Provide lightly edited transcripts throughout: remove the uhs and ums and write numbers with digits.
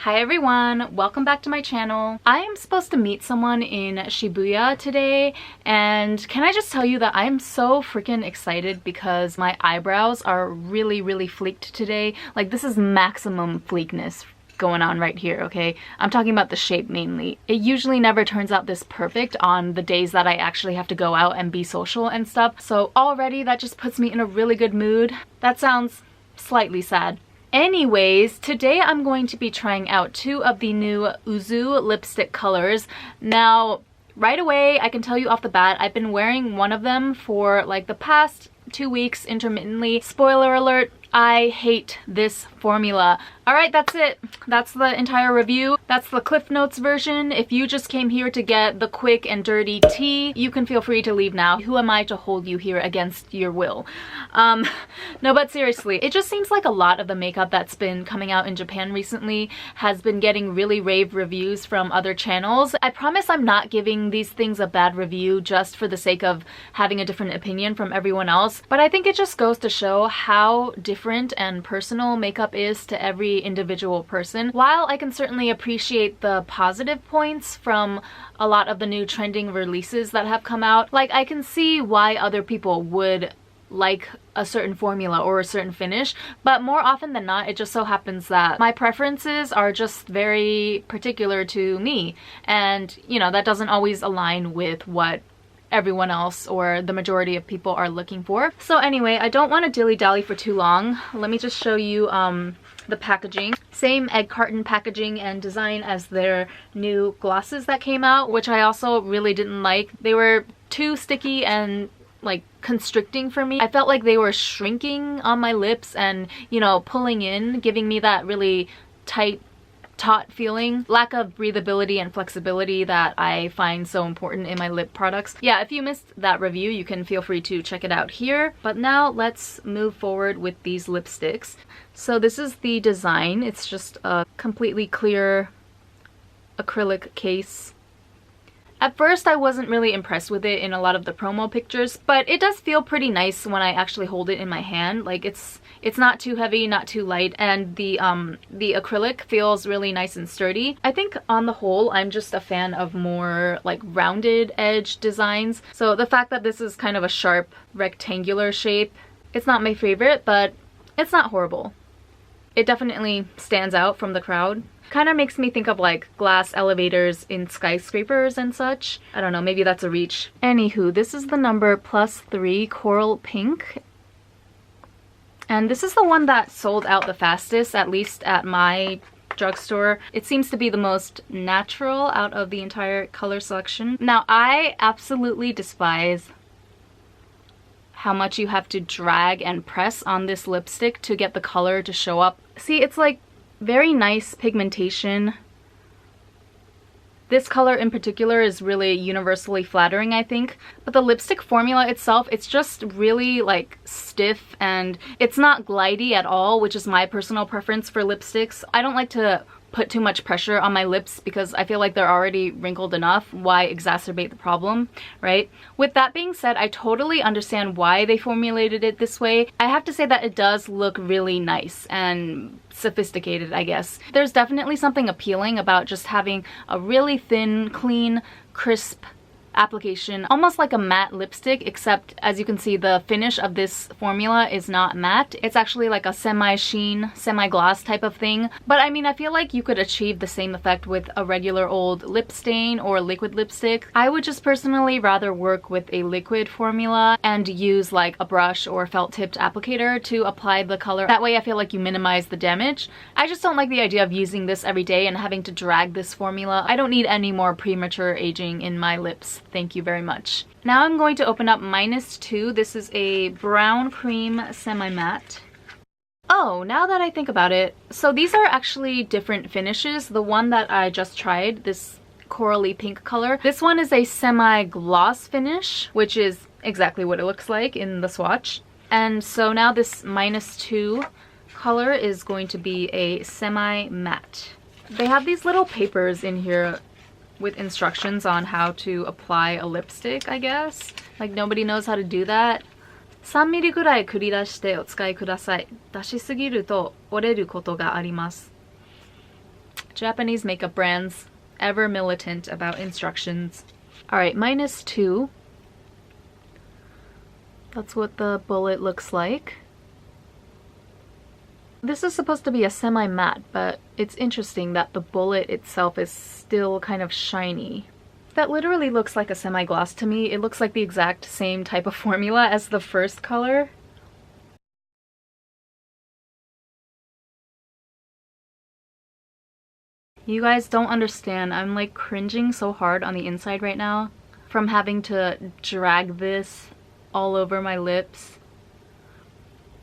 Hi everyone, welcome back to my channel. I am supposed to meet someone in Shibuya today, and can I just tell you that I'm so freaking excited because my eyebrows are really fleeked today. Like, this is maximum fleekness going on right here, okay? I'm talking about the shape mainly. It usually never turns out this perfect on the days that I actually have to go out and be social and stuff, so already that just puts me in a really good mood. That sounds slightly sad. Anyways, today I'm going to be trying out two of the new UZU lipstick colors. Now, right away, I can tell you off the bat, I've been wearing one of them for like the past 2 weeks intermittently. Spoiler alert, I hate this formula. Alright, that's it. That's the entire review. That's the Cliff Notes version. If you just came here to get the quick and dirty tea, you can feel free to leave now. Who am I to hold you here against your will? No, but seriously, it just seems like a lot of the makeup that's been coming out in Japan recently has been getting really rave reviews from other channels. I promise I'm not giving these things a bad review just for the sake of having a different opinion from everyone else, but I think it just goes to show how different and personal makeup is to every individual person. While I can certainly appreciate the positive points from a lot of the new trending releases that have come out, like I can see why other people would like a certain formula or a certain finish, but more often than not it just so happens that my preferences are just very particular to me, and you know, that doesn't always align with what everyone else or the majority of people are looking for. So anyway, I don't want to dilly-dally for too long. Let me just show you the packaging. Same egg carton packaging and design as their new glosses that came out, which I also really didn't like. They were too sticky and like constricting for me. I felt like they were shrinking on my lips and, you know, pulling in, giving me that really tight, taut feeling. Lack of breathability and flexibility that I find so important in my lip products. Yeah, if you missed that review, you can feel free to check it out here. But now let's move forward with these lipsticks. So this is the design. It's just a completely clear acrylic case. At first I wasn't really impressed with it in a lot of the promo pictures, but it does feel pretty nice when I actually hold it in my hand. Like it's not too heavy, not too light, and the acrylic feels really nice and sturdy. I think on the whole I'm just a fan of more like rounded edge designs. So the fact that this is kind of a sharp rectangular shape, it's not my favorite, but it's not horrible. It definitely stands out from the crowd. Kind of makes me think of like glass elevators in skyscrapers and such. I don't know, maybe that's a reach. Anywho, this is the number +3 Coral Pink. And this is the one that sold out the fastest, at least at my drugstore. It seems to be the most natural out of the entire color selection. Now, I absolutely despise how much you have to drag and press on this lipstick to get the color to show up. See, it's like very nice pigmentation. This color in particular is really universally flattering, I think. But the lipstick formula itself, it's just really like stiff and it's not glidey at all, which is my personal preference for lipsticks. I don't like to put too much pressure on my lips because I feel like they're already wrinkled enough. Why exacerbate the problem, right? With that being said, I totally understand why they formulated it this way. I have to say that it does look really nice and sophisticated, I guess. There's definitely something appealing about just having a really thin, clean, crisp application, almost like a matte lipstick, except as you can see the finish of this formula is not matte. It's actually like a semi-sheen, semi-gloss type of thing. But I mean, I feel like you could achieve the same effect with a regular old lip stain or liquid lipstick. I would just personally rather work with a liquid formula and use like a brush or felt tipped applicator to apply the color. That way I feel like you minimize the damage. I just don't like the idea of using this every day and having to drag this formula. I don't need any more premature aging in my lips. Thank you very much. Now I'm going to open up -2. This is a brown cream semi-matte. Oh, now that I think about it, so these are actually different finishes. The one that I just tried, this corally pink color, this one is a semi-gloss finish, which is exactly what it looks like in the swatch. And so now this -2 color is going to be a semi-matte. They have these little papers in here with instructions on how to apply a lipstick, I guess. Like, nobody knows how to do that. 3ミリぐらい繰り出してお使いください。出しすぎると折れることがあります。Japanese makeup brands, ever militant about instructions. Alright, -2. That's what the bullet looks like. This is supposed to be a semi-matte, but it's interesting that the bullet itself is still kind of shiny. That literally looks like a semi-gloss to me. It looks like the exact same type of formula as the first color. You guys don't understand. I'm like cringing so hard on the inside right now from having to drag this all over my lips,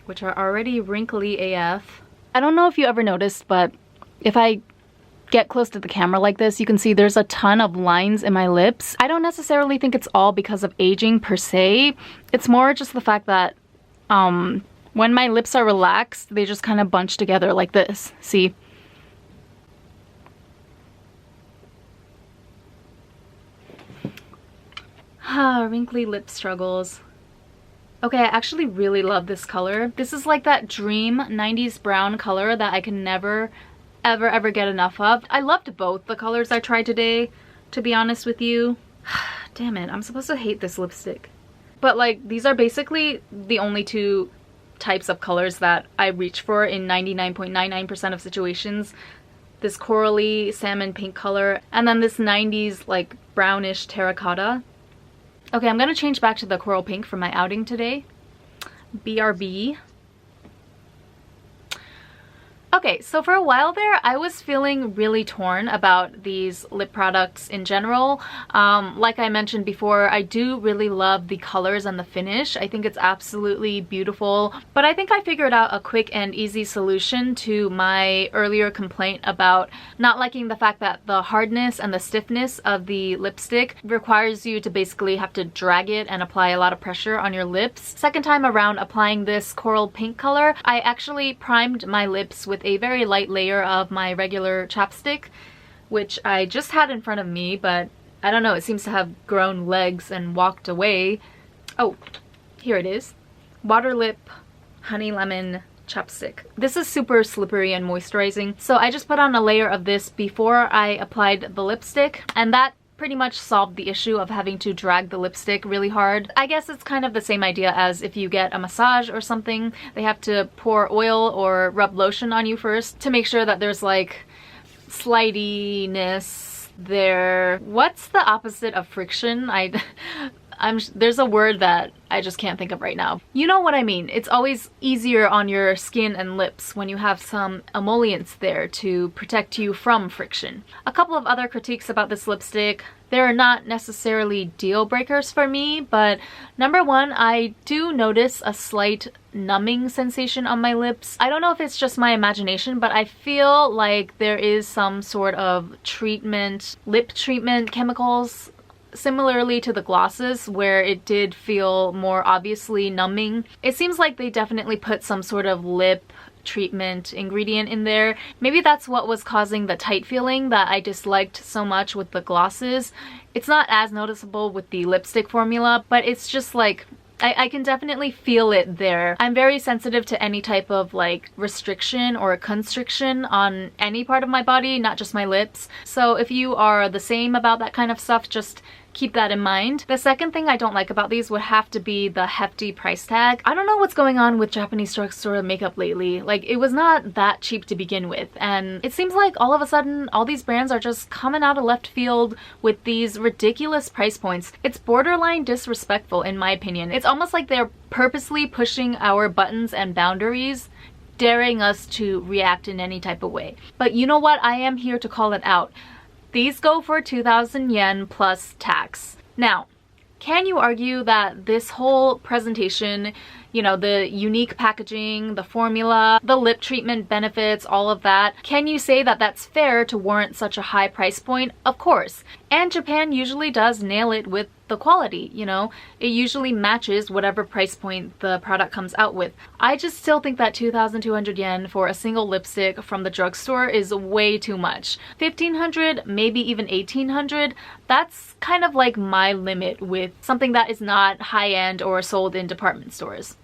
which are already wrinkly AF. I don't know if you ever noticed, but if I get close to the camera like this, you can see there's a ton of lines in my lips. I don't necessarily think it's all because of aging per se. It's more just the fact that when my lips are relaxed, they just kind of bunch together like this. See? Wrinkly lip struggles. Okay, I actually really love this color. This is like that dream 90s brown color that I can never, ever get enough of. I loved both the colors I tried today, to be honest with you. Damn it, I'm supposed to hate this lipstick. But like, these are basically the only two types of colors that I reach for in 99.99% of situations. This corally salmon pink color, and then this 90s like brownish terracotta. Okay, I'm gonna change back to the coral pink for my outing today. BRB. Okay, so for a while there, I was feeling really torn about these lip products in general. Like I mentioned before, I do really love the colors and the finish. I think it's absolutely beautiful. But I think I figured out a quick and easy solution to my earlier complaint about not liking the fact that the hardness and the stiffness of the lipstick requires you to basically have to drag it and apply a lot of pressure on your lips. Second time around applying this coral pink color, I actually primed my lips with a very light layer of my regular chapstick, which I just had in front of me, but I don't know, it seems to have grown legs and walked away. Oh, here it is. Water Lip Honey Lemon Chapstick. This is super slippery and moisturizing, so I just put on a layer of this before I applied the lipstick, and that pretty much solved the issue of having to drag the lipstick really hard. I guess it's kind of the same idea as if you get a massage or something. They have to pour oil or rub lotion on you first to make sure that there's like slidiness there. What's the opposite of friction? There's a word that I just can't think of right now. You know what I mean. It's always easier on your skin and lips when you have some emollients there to protect you from friction. A couple of other critiques about this lipstick. They're not necessarily deal breakers for me, but number one, I do notice a slight numbing sensation on my lips. I don't know if it's just my imagination, but I feel like there is some sort of treatment, lip treatment chemicals, similarly to the glosses where it did feel more obviously numbing. It seems like they definitely put some sort of lip treatment ingredient in there. Maybe that's what was causing the tight feeling that I disliked so much with the glosses. It's not as noticeable with the lipstick formula, but it's just like I can definitely feel it there. I'm very sensitive to any type of like restriction or constriction on any part of my body, not just my lips. So if you are the same about that kind of stuff, just keep that in mind. The second thing I don't like about these would have to be the hefty price tag. I don't know what's going on with Japanese drugstore makeup lately. Like, it was not that cheap to begin with, and it seems like all of a sudden all these brands are just coming out of left field with these ridiculous price points. It's borderline disrespectful in my opinion. It's almost like they're purposely pushing our buttons and boundaries, daring us to react in any type of way. But you know what? I am here to call it out. These go for 2,000 yen plus tax. Now, can you argue that this whole presentation, you know, the unique packaging, the formula, the lip treatment benefits, all of that, can you say that that's fair to warrant such a high price point? Of course. And Japan usually does nail it with the quality, you know? It usually matches whatever price point the product comes out with. I just still think that 2,200 yen for a single lipstick from the drugstore is way too much. 1,500, maybe even 1,800, that's kind of like my limit with something that is not high-end or sold in department stores.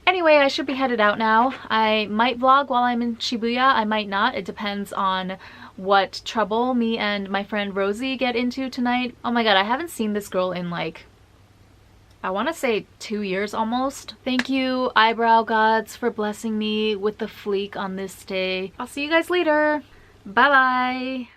Anyway, I should be headed out now. I might vlog while I'm in Shibuya, I might not. It depends on what trouble me and my friend Rosie get into tonight. Oh my god, I haven't seen this girl in like, I want to say 2 years almost. Thank you, eyebrow gods, for blessing me with the fleek on this day. I'll see you guys later. Bye bye.